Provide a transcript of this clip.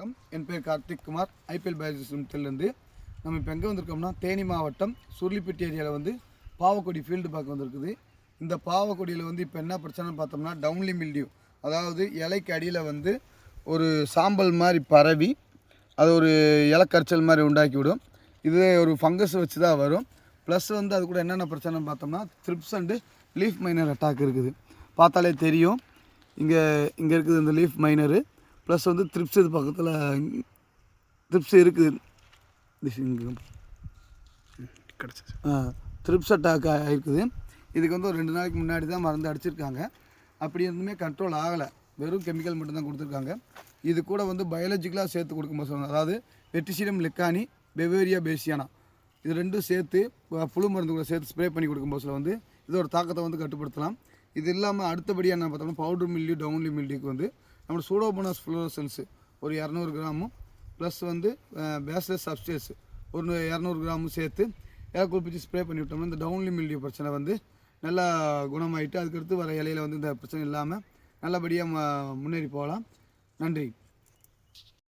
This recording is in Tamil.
வணக்கம், என் பேர் கார்த்திக் குமார். ஐபிஎல் பயாலஜிஸ்ட் லிமிட்டிலிருந்து நம்ம இப்போ எங்கே வந்திருக்கோம்னா, தேனி மாவட்டம் சுருளிப்பட்டி ஏரியாவில் வந்து பாவக்கொடி ஃபீல்டு பார்க்க வந்திருக்குது. இந்த பாவக்கொடியில் வந்து இப்போ என்ன பிரச்சனைன்னு பார்த்தோம்னா, டவுன்லி மில்டியூ, அதாவது இலைக்கு அடியில் வந்து ஒரு சாம்பல் மாதிரி பரவி அது ஒரு இலக்கரிச்சல் மாதிரி உண்டாக்கி விடும். இது ஒரு ஃபங்கஸ் வச்சு தான் வரும். ப்ளஸ் வந்து அது கூட என்னென்ன பிரச்சனைன்னு பார்த்தோம்னா, thrips and leaf minor attack இருக்குது. பார்த்தாலே தெரியும், இங்கே இருக்குது இந்த லீஃப் மைனரு. ப்ளஸ் வந்து த்ரிப்ஸ் இது பக்கத்தில் த்ரிப்ஸ் இருக்குது. த்ரிப்ஸ் அட்டாக் ஆகிருக்குது. இதுக்கு வந்து ஒரு 2 நாளைக்கு முன்னாடி தான் மருந்து அடிச்சிருக்காங்க. அப்படி இருந்துமே கண்ட்ரோல் ஆகலை. வெறும் கெமிக்கல் மட்டும்தான் கொடுத்துருக்காங்க. இது கூட வந்து பயாலஜிக்கலாக சேர்த்து கொடுக்கும்போது சொல்லுவாங்க, அதாவது வெட்டிசிடம் லெக்கானி, பெவேரியா பேசியானா, இது ரெண்டும் சேர்த்து புழு மருந்து கூட சேர்த்து ஸ்ப்ரே பண்ணி கொடுக்கும்போது வந்து இதோட தாக்கத்தை வந்து கட்டுப்படுத்தலாம். இது இல்லாமல் அடுத்தபடியாக என்ன பார்த்தோம்னா, பவுடர் மில்டியூ, டவுன்லி மில்டியூக்கு வந்து நம்ம சூடோமோனாஸ் ஃப்ளோரசன்ஸு ஒரு 200 கிராமும் ப்ளஸ் வந்து பேஸ்லெஸ் சப்ஸ்டேஸ் ஒரு 200 கிராமும் சேர்த்து குளிப்பிச்சு ஸ்ப்ரே பண்ணி விட்டோம்னா இந்த டவுன்லி மில்டியூ பிரச்சனை வந்து நல்லா குணமாயிட்டு அதுக்கடுத்து வர இலையில் வந்து இந்த பிரச்சனை இல்லாமல் நல்லபடியாக முன்னேறி போகலாம். நன்றி.